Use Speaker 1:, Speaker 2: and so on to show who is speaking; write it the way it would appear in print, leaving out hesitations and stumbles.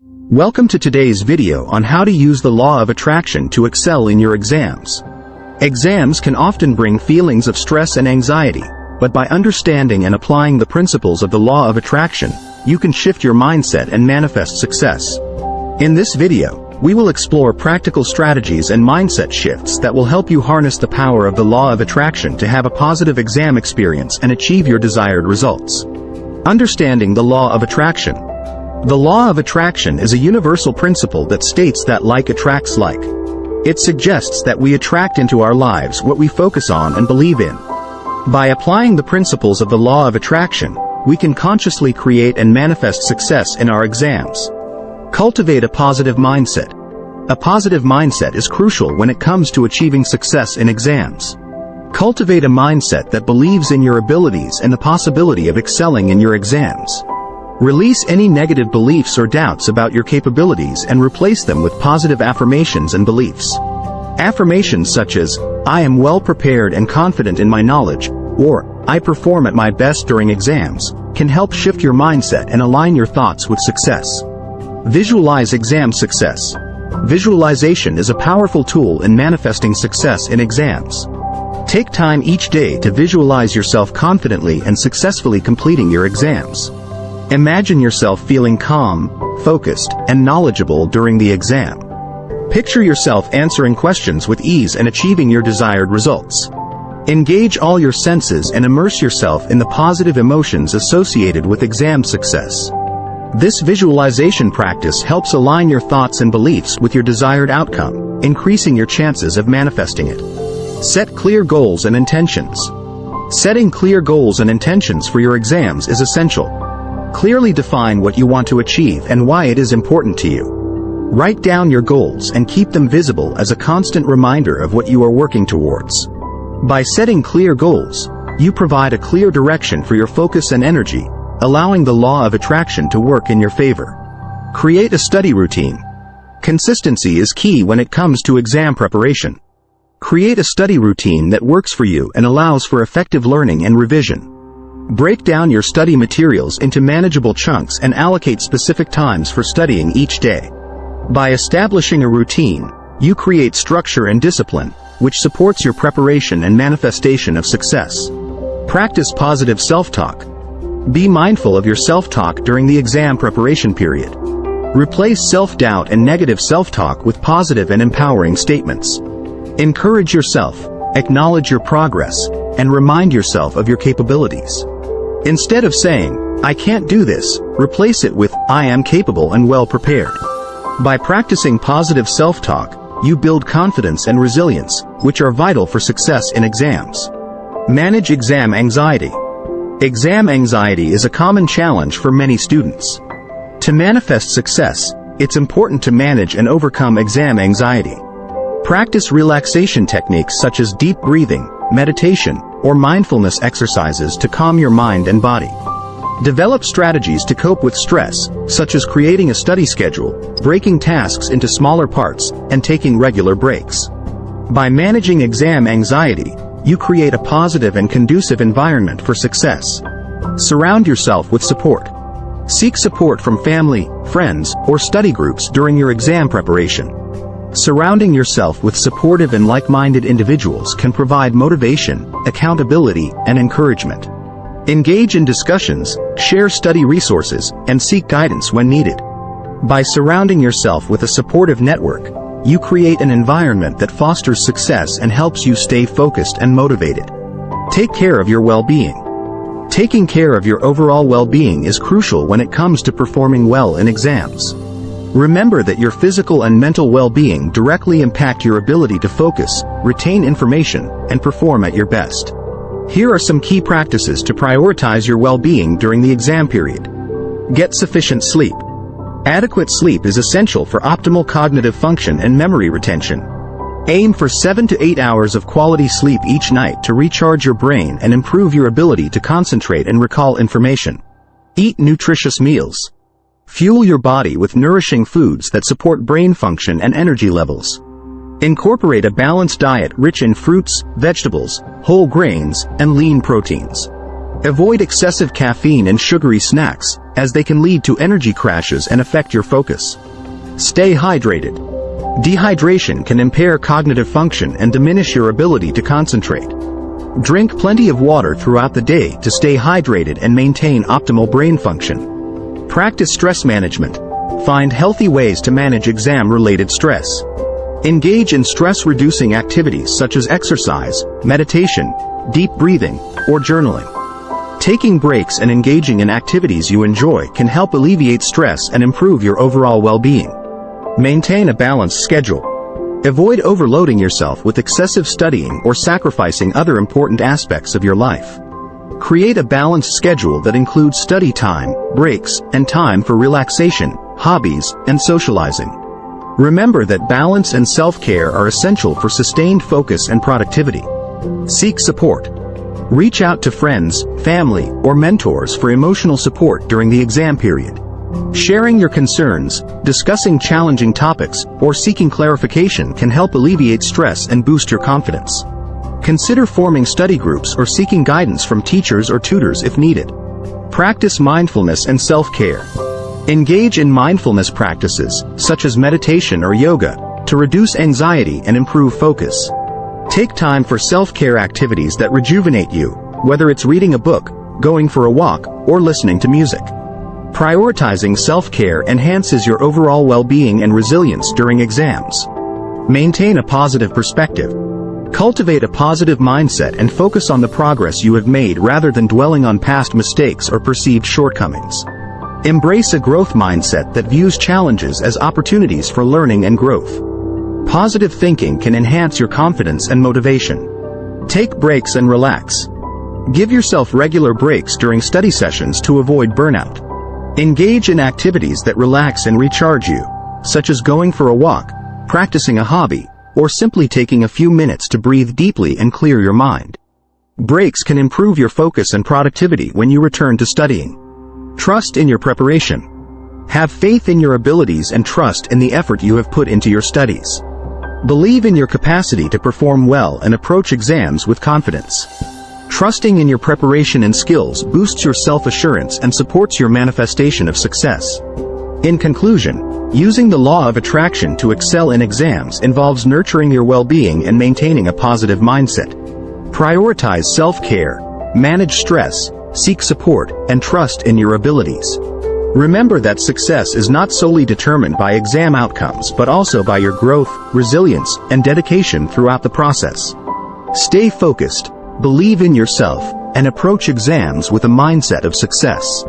Speaker 1: Welcome to today's video on how to use the law of attraction to excel in your exams. Exams can often bring feelings of stress and anxiety, but by understanding and applying the principles of the law of attraction, you can shift your mindset and manifest success. In this video, we will explore practical strategies and mindset shifts that will help you harness the power of the law of attraction to have a positive exam experience and achieve your desired results. Understanding the law of attraction. The law of attraction is a universal principle that states that like attracts like. It suggests that we attract into our lives what we focus on and believe in. By applying the principles of the law of attraction, we can consciously create and manifest success in our exams. Cultivate a positive mindset. A positive mindset is crucial when it comes to achieving success in exams. Cultivate a mindset that believes in your abilities and the possibility of excelling in your exams. Release any negative beliefs or doubts about your capabilities and replace them with positive affirmations and beliefs. Affirmations such as, "I am well prepared and confident in my knowledge," or, "I perform at my best during exams," can help shift your mindset and align your thoughts with success. Visualize exam success. Visualization is a powerful tool in manifesting success in exams. Take time each day to visualize yourself confidently and successfully completing your exams. Imagine yourself feeling calm, focused, and knowledgeable during the exam. Picture yourself answering questions with ease and achieving your desired results. Engage all your senses and immerse yourself in the positive emotions associated with exam success. This visualization practice helps align your thoughts and beliefs with your desired outcome, increasing your chances of manifesting it. Set clear goals and intentions. Setting clear goals and intentions for your exams is essential. Clearly define what you want to achieve and why it is important to you. Write down your goals and keep them visible as a constant reminder of what you are working towards. By setting clear goals, you provide a clear direction for your focus and energy, allowing the law of attraction to work in your favor. Create a study routine. Consistency is key when it comes to exam preparation. Create a study routine that works for you and allows for effective learning and revision. Break down your study materials into manageable chunks and allocate specific times for studying each day. By establishing a routine, you create structure and discipline, which supports your preparation and manifestation of success. Practice positive self-talk. Be mindful of your self-talk during the exam preparation period. Replace self-doubt and negative self-talk with positive and empowering statements. Encourage yourself, acknowledge your progress, and remind yourself of your capabilities. Instead of saying, "I can't do this," replace it with, "I am capable and well prepared." By practicing positive self-talk, you build confidence and resilience, which are vital for success in exams. Manage exam anxiety. Exam anxiety is a common challenge for many students. To manifest success, it's important to manage and overcome exam anxiety. Practice relaxation techniques such as deep breathing, meditation, or mindfulness exercises to calm your mind and body. Develop strategies to cope with stress, such as creating a study schedule, breaking tasks into smaller parts, and taking regular breaks. By managing exam anxiety, you create a positive and conducive environment for success. Surround yourself with support. Seek support from family, friends, or study groups during your exam preparation. Surrounding yourself with supportive and like-minded individuals can provide motivation, accountability, and encouragement. Engage in discussions, share study resources, and seek guidance when needed. By surrounding yourself with a supportive network, you create an environment that fosters success and helps you stay focused and motivated. Take care of your well-being. Taking care of your overall well-being is crucial when it comes to performing well in exams. Remember that your physical and mental well-being directly impact your ability to focus, retain information, and perform at your best. Here are some key practices to prioritize your well-being during the exam period. Get sufficient sleep. Adequate sleep is essential for optimal cognitive function and memory retention. Aim for 7 to 8 hours of quality sleep each night to recharge your brain and improve your ability to concentrate and recall information. Eat nutritious meals. Fuel your body with nourishing foods that support brain function and energy levels. Incorporate a balanced diet rich in fruits, vegetables, whole grains, and lean proteins. Avoid excessive caffeine and sugary snacks, as they can lead to energy crashes and affect your focus. Stay hydrated. Dehydration can impair cognitive function and diminish your ability to concentrate. Drink plenty of water throughout the day to stay hydrated and maintain optimal brain function. Practice stress management. Find healthy ways to manage exam-related stress. Engage in stress-reducing activities such as exercise, meditation, deep breathing, or journaling. Taking breaks and engaging in activities you enjoy can help alleviate stress and improve your overall well-being. Maintain a balanced schedule. Avoid overloading yourself with excessive studying or sacrificing other important aspects of your life. Create a balanced schedule that includes study time, breaks, and time for relaxation, hobbies, and socializing. Remember that balance and self-care are essential for sustained focus and productivity. Seek support. Reach out to friends, family, or mentors for emotional support during the exam period. Sharing your concerns, discussing challenging topics, or seeking clarification can help alleviate stress and boost your confidence. Consider forming study groups or seeking guidance from teachers or tutors if needed. Practice mindfulness and self-care. Engage in mindfulness practices, such as meditation or yoga, to reduce anxiety and improve focus. Take time for self-care activities that rejuvenate you, whether it's reading a book, going for a walk, or listening to music. Prioritizing self-care enhances your overall well-being and resilience during exams. Maintain a positive perspective. Cultivate a positive mindset and focus on the progress you have made rather than dwelling on past mistakes or perceived shortcomings. Embrace a growth mindset that views challenges as opportunities for learning and growth. Positive thinking can enhance your confidence and motivation. Take breaks and relax. Give yourself regular breaks during study sessions to avoid burnout. Engage in activities that relax and recharge you, such as going for a walk, practicing a hobby, or simply taking a few minutes to breathe deeply and clear your mind. Breaks can improve your focus and productivity when you return to studying. Trust in your preparation. Have faith in your abilities and trust in the effort you have put into your studies. Believe in your capacity to perform well and approach exams with confidence. Trusting in your preparation and skills boosts your self-assurance and supports your manifestation of success. In conclusion, using the law of attraction to excel in exams involves nurturing your well-being and maintaining a positive mindset. Prioritize self-care, manage stress, seek support, and trust in your abilities. Remember that success is not solely determined by exam outcomes but also by your growth, resilience, and dedication throughout the process. Stay focused, believe in yourself, and approach exams with a mindset of success.